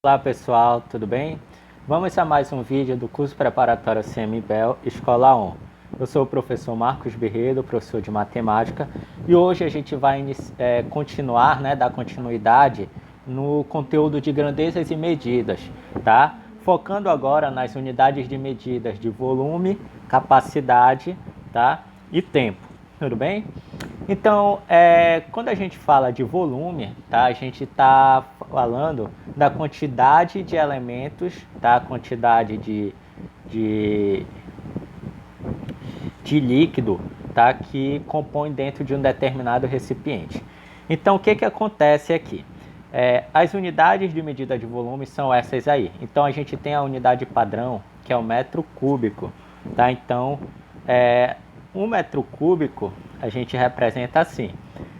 Olá pessoal, tudo bem? Vamos a mais um vídeo do curso preparatório CMBel Escola 1. Eu sou o professor Marcos Berredo, professor de matemática, e hoje a gente vai continuar, dar continuidade no conteúdo de grandezas e medidas, tá? Focando agora nas unidades de medidas de volume, capacidade, tá? E tempo, tudo bem? Então, quando a gente fala de volume, tá, a gente está falando da quantidade de elementos, tá, quantidade de líquido, tá, que compõe dentro de um determinado recipiente. Então, o que acontece aqui? As unidades de medida de volume são essas aí. Então, a gente tem a unidade padrão, que é o metro cúbico, tá? Então, 1 metro cúbico a gente representa assim,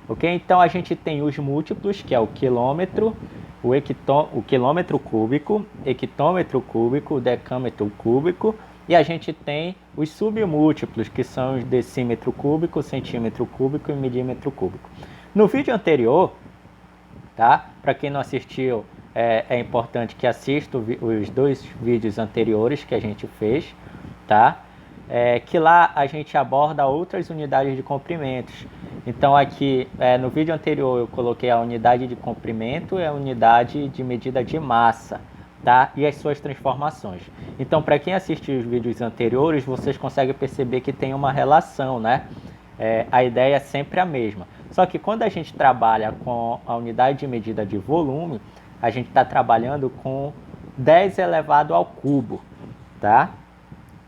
ok? Então a gente tem os múltiplos, que é o quilômetro, o quilômetro cúbico, hectômetro cúbico, decâmetro cúbico, e a gente tem os submúltiplos, que são os decímetro cúbico, centímetro cúbico e milímetro cúbico. No vídeo anterior, tá? Para quem não assistiu, é importante que assista os dois vídeos anteriores que a gente fez, tá? Que lá a gente aborda outras unidades de comprimentos. Então aqui no vídeo anterior eu coloquei a unidade de comprimento e a unidade de medida de massa, tá? E as suas transformações. Então para quem assistiu os vídeos anteriores, vocês conseguem perceber que tem uma relação, né? A ideia é sempre a mesma. Só que quando a gente trabalha com a unidade de medida de volume, a gente está trabalhando com 10 elevado ao cubo, tá?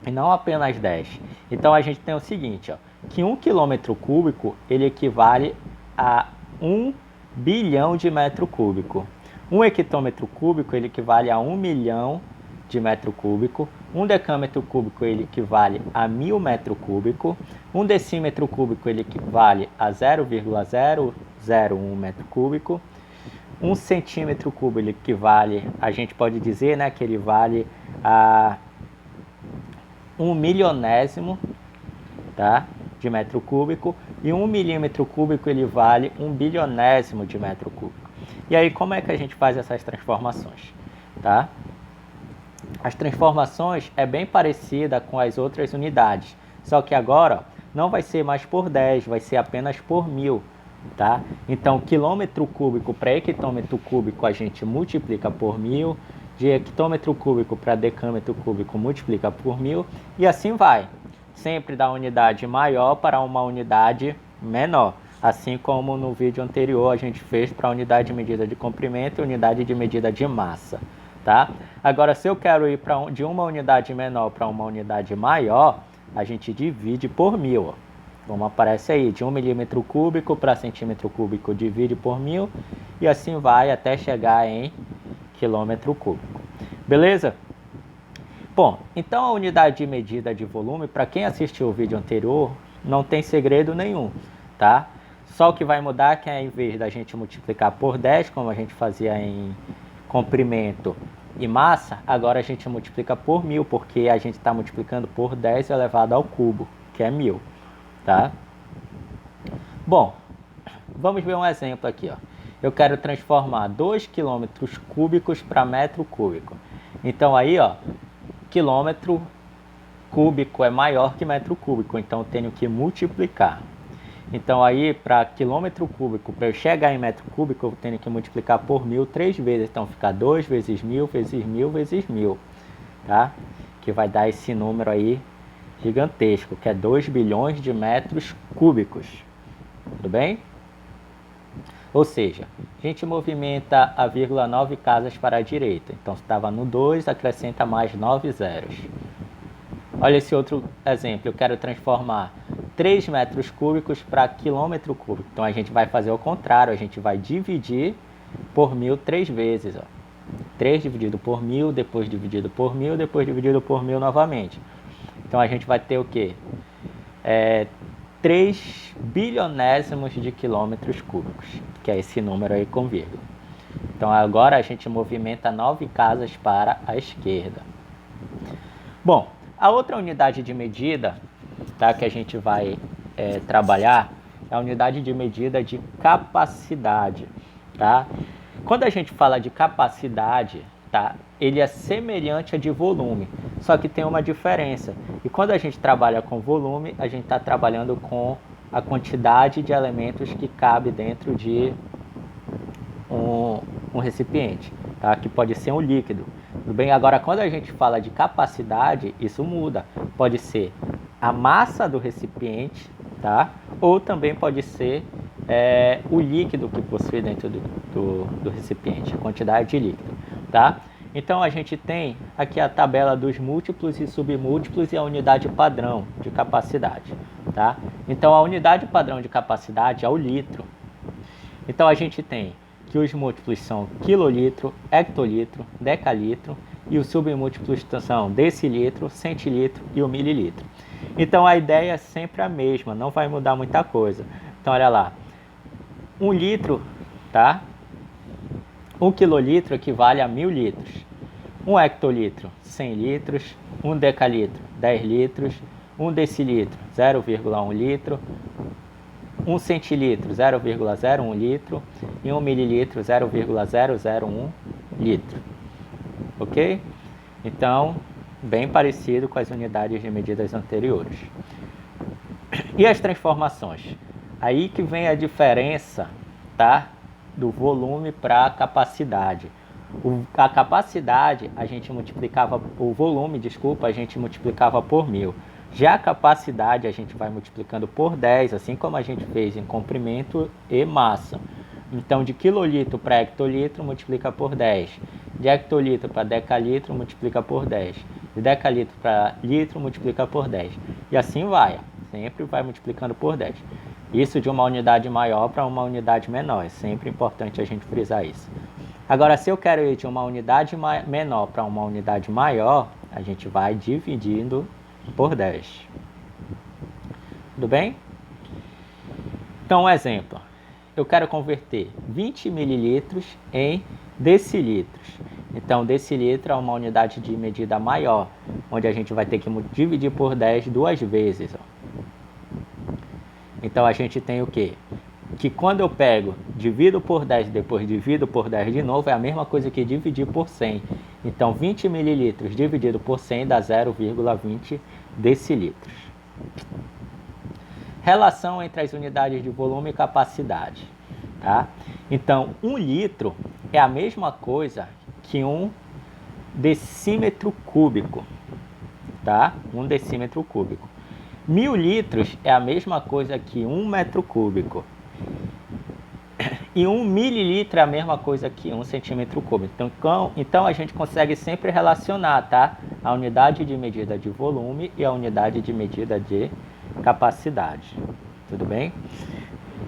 E não apenas 10. Então a gente tem o seguinte, ó, que 1 quilômetro cúbico ele equivale a 1 bilhão de metro cúbico. 1 hectômetro cúbico ele equivale a 1 milhão de metro cúbico. 1 decâmetro cúbico ele equivale a 1000 metro cúbico. 1 decímetro cúbico ele equivale a 0,001 metro cúbico. 1 centímetro cúbico ele equivale, a gente pode dizer, né, que ele vale a 1 milionésimo, tá, de metro cúbico, e 1 milímetro cúbico ele vale 1 bilionésimo de metro cúbico. E aí como é que a gente faz essas transformações, tá? As transformações é bem parecida com as outras unidades, só que agora não vai ser mais por 10, vai ser apenas por 1000, tá? Então quilômetro cúbico para hectômetro cúbico a gente multiplica por 1000, de hectômetro cúbico para decâmetro cúbico multiplica por 1000 e assim vai. Sempre da unidade maior para uma unidade menor. Assim como no vídeo anterior a gente fez para a unidade de medida de comprimento e unidade de medida de massa. Tá? Agora, se eu quero ir de uma unidade menor para uma unidade maior, a gente divide por 1000. Ó. Como aparece aí, de 1 milímetro cúbico para centímetro cúbico divide por 1000 e assim vai até chegar em quilômetro cúbico. Beleza? Bom, então a unidade de medida de volume, para quem assistiu o vídeo anterior, não tem segredo nenhum, tá? Só o que vai mudar é que ao invés da gente multiplicar por 10, como a gente fazia em comprimento e massa, agora a gente multiplica por 1000, porque a gente está multiplicando por 10 elevado ao cubo, que é 1000, tá? Bom, vamos ver um exemplo aqui, ó. Eu quero transformar 2 quilômetros cúbicos para metro cúbico. Então aí, ó, quilômetro cúbico é maior que metro cúbico, então eu tenho que multiplicar. Então aí, para quilômetro cúbico, para eu chegar em metro cúbico, eu tenho que multiplicar por 1000 3 vezes. Então fica 2 vezes 1000 vezes 1000 vezes 1000, tá? Que vai dar esse número aí gigantesco, que é 2 bilhões de metros cúbicos. Tudo bem? Ou seja, a gente movimenta a vírgula 9 casas para a direita. Então, se estava no 2, acrescenta mais 9 zeros. Olha esse outro exemplo. Eu quero transformar 3 metros cúbicos para quilômetro cúbico. Então, a gente vai fazer o contrário. A gente vai dividir por 1000 3 vezes. Ó. 3 dividido por 1000, depois dividido por 1000, depois dividido por 1000 novamente. Então, a gente vai ter o quê? 3 bilionésimos de quilômetros cúbicos, que é esse número aí com vírgula. Então agora a gente movimenta 9 casas para a esquerda. Bom, a outra unidade de medida, tá, que a gente vai trabalhar é a unidade de medida de capacidade. Tá? Quando a gente fala de capacidade, tá? Ele é semelhante a de volume, só que tem uma diferença. E quando a gente trabalha com volume, a gente está trabalhando com a quantidade de elementos que cabe dentro de um recipiente, tá? Que pode ser um líquido. Tudo bem? Agora, quando a gente fala de capacidade, isso muda. Pode ser a massa do recipiente, tá? Ou também pode ser o líquido que possui dentro do recipiente, a quantidade de líquido, tá? Então, a gente tem aqui a tabela dos múltiplos e submúltiplos e a unidade padrão de capacidade, tá? Então, a unidade padrão de capacidade é o litro. Então, a gente tem que os múltiplos são quilolitro, hectolitro, decalitro e os submúltiplos são decilitro, centilitro e o mililitro. Então, a ideia é sempre a mesma, não vai mudar muita coisa. Então, olha lá, 1 litro, tá? 1 quilolitro equivale a 1000 litros. 1 hectolitro, 100 litros. 1 decalitro, 10 litros. 1 decilitro, 0,1 litro. 1 centilitro, 0,01 litro. E 1 mililitro, 0,001 litro. Ok? Então, bem parecido com as unidades de medidas anteriores. E as transformações? Aí que vem a diferença, tá? Do volume para a capacidade. A capacidade a gente multiplicava, o volume, desculpa, a gente multiplicava por 1000. Já a capacidade a gente vai multiplicando por 10, assim como a gente fez em comprimento e massa. Então, de quilolitro para hectolitro, multiplica por 10. De hectolitro para decalitro, multiplica por 10. De decalitro para litro, multiplica por 10. E assim vai, sempre vai multiplicando por 10. Isso de uma unidade maior para uma unidade menor. É sempre importante a gente frisar isso. Agora, se eu quero ir de uma unidade menor para uma unidade maior, a gente vai dividindo por 10. Tudo bem? Então, um exemplo. Eu quero converter 20 mililitros em decilitros. Então, decilitro é uma unidade de medida maior, onde a gente vai ter que dividir por 10 duas vezes. Ó. Então, a gente tem o quê? Que quando eu pego, divido por 10, depois divido por 10 de novo, é a mesma coisa que dividir por 100. Então, 20 mililitros dividido por 100 dá 0,20 decilitros. Relação entre as unidades de volume e capacidade. Tá? Então, 1 litro é a mesma coisa que 1 decímetro cúbico. Tá? 1 decímetro cúbico. 1000 litros é a mesma coisa que 1 metro cúbico. E 1 mililitro é a mesma coisa que 1 centímetro cúbico. Então a gente consegue sempre relacionar, tá? A unidade de medida de volume e a unidade de medida de capacidade. Tudo bem?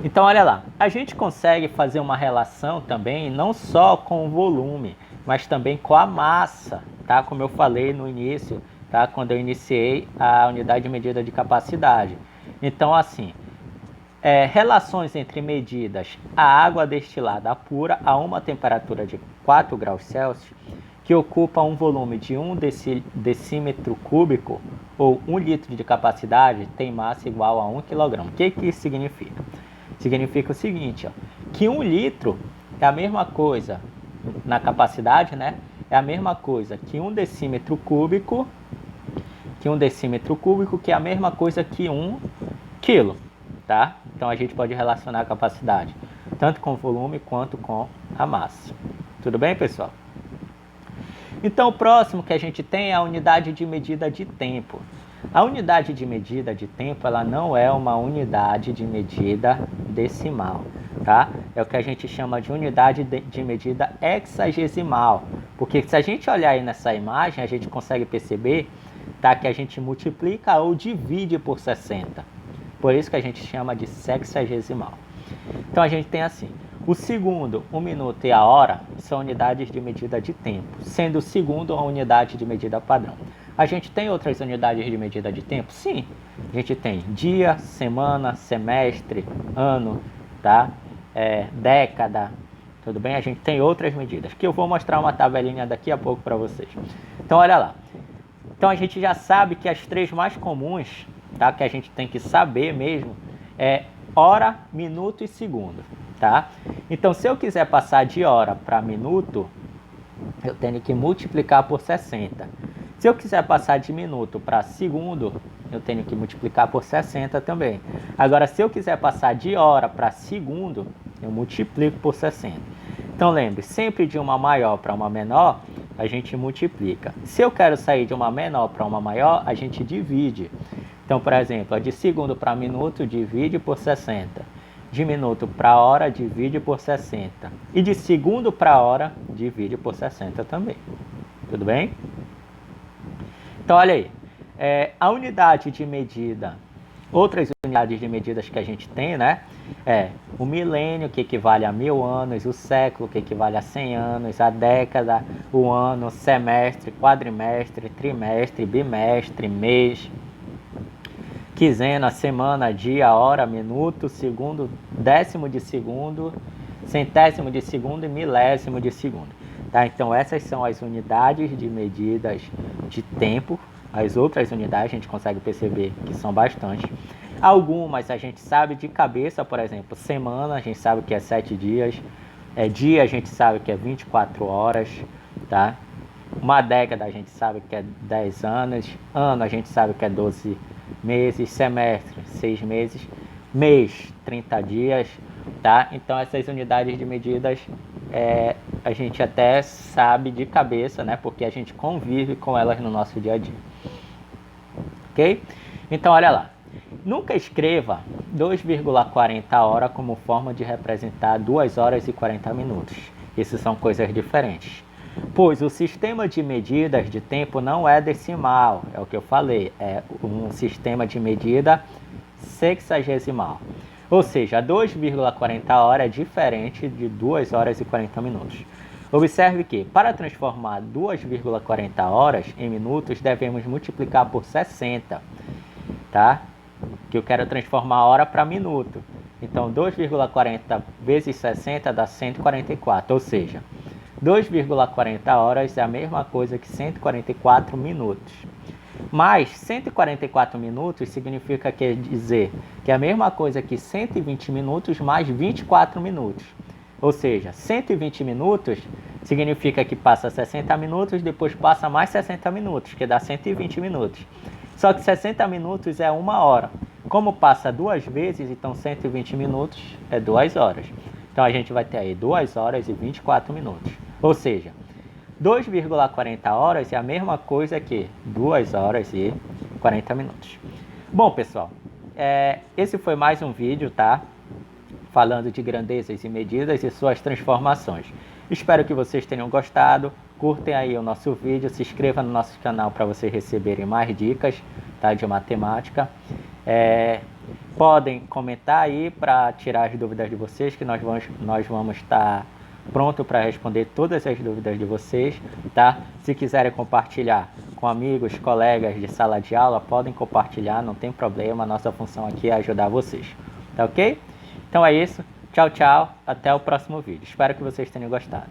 Então, olha lá. A gente consegue fazer uma relação também, não só com o volume, mas também com a massa, tá? Como eu falei no início, tá? Quando eu iniciei a unidade de medida de capacidade. Então, assim, relações entre medidas a água destilada pura a uma temperatura de 4 graus Celsius, que ocupa um volume de 1 decímetro cúbico ou 1 litro de capacidade, tem massa igual a 1 kg. O que isso significa? Significa o seguinte, ó, que 1 litro é a mesma coisa, na capacidade, né? É a mesma coisa que 1 decímetro cúbico, que é a mesma coisa que 1 quilo, tá? Então a gente pode relacionar a capacidade tanto com o volume quanto com a massa. Tudo bem, pessoal? Então o próximo que a gente tem é a unidade de medida de tempo. A unidade de medida de tempo, ela não é uma unidade de medida decimal, tá? É o que a gente chama de unidade de medida hexagesimal. Porque se a gente olhar aí nessa imagem, a gente consegue perceber, tá, que a gente multiplica ou divide por 60. Por isso que a gente chama de sexagesimal. Então a gente tem assim, o segundo, o minuto e a hora são unidades de medida de tempo, sendo o segundo a unidade de medida padrão. A gente tem outras unidades de medida de tempo? Sim. A gente tem dia, semana, semestre, ano, tá? Década, tudo bem? A gente tem outras medidas, que eu vou mostrar uma tabelinha daqui a pouco para vocês. Então, olha lá. Então, a gente já sabe que as três mais comuns, tá? Que a gente tem que saber mesmo, é hora, minuto e segundo, tá? Então, se eu quiser passar de hora para minuto, eu tenho que multiplicar por 60. Se eu quiser passar de minuto para segundo, eu tenho que multiplicar por 60 também. Agora, se eu quiser passar de hora para segundo, eu multiplico por 60. Então, lembre, sempre de uma maior para uma menor, a gente multiplica. Se eu quero sair de uma menor para uma maior, a gente divide. Então, por exemplo, de segundo para minuto, divide por 60. De minuto para hora, divide por 60. E de segundo para hora, divide por 60 também. Tudo bem? Então, olha aí. A unidade de medida, outras unidades de medidas que a gente tem, né? O milênio, que equivale a 1000 anos, o século, que equivale a 100 anos, a década, o ano, semestre, quadrimestre, trimestre, bimestre, mês, quinzena, semana, dia, hora, minuto, segundo, décimo de segundo, centésimo de segundo e milésimo de segundo. Tá? Então, essas são as unidades de medidas de tempo. As outras unidades a gente consegue perceber que são bastante. Algumas a gente sabe de cabeça, por exemplo, semana a gente sabe que é 7 dias. Dia a gente sabe que é 24 horas. Tá? Uma década a gente sabe que é 10 anos. Ano a gente sabe que é 12 meses. Semestre, 6 meses. Mês, 30 dias. Tá? Então, essas unidades de medidas a gente até sabe de cabeça, né? Porque a gente convive com elas no nosso dia a dia. Ok? Então, olha lá. Nunca escreva 2,40 hora como forma de representar 2 horas e 40 minutos. Isso são coisas diferentes. Pois o sistema de medidas de tempo não é decimal, é o que eu falei, é um sistema de medida sexagesimal. Ou seja, 2,40 hora é diferente de 2 horas e 40 minutos. Observe que, para transformar 2,40 horas em minutos, devemos multiplicar por 60, tá? Que eu quero transformar a hora para minuto. Então, 2,40 vezes 60 dá 144, ou seja, 2,40 horas é a mesma coisa que 144 minutos. Mas 144 minutos significa, quer dizer, que é a mesma coisa que 120 minutos mais 24 minutos. Ou seja, 120 minutos significa que passa 60 minutos, depois passa mais 60 minutos, que dá 120 minutos. Só que 60 minutos é 1 hora. Como passa 2 vezes, então 120 minutos é 2 horas. Então a gente vai ter aí 2 horas e 24 minutos. Ou seja, 2,40 horas é a mesma coisa que 2 horas e 40 minutos. Bom, pessoal, esse foi mais um vídeo, tá? Falando de grandezas e medidas e suas transformações. Espero que vocês tenham gostado. Curtem aí o nosso vídeo, se inscrevam no nosso canal para vocês receberem mais dicas, tá, de matemática. Podem comentar aí para tirar as dúvidas de vocês, que nós vamos estar pronto para responder todas as dúvidas de vocês, tá? Se quiserem compartilhar com amigos, colegas de sala de aula, podem compartilhar, não tem problema. Nossa função aqui é ajudar vocês, tá ok? Então é isso. Tchau, tchau. Até o próximo vídeo. Espero que vocês tenham gostado.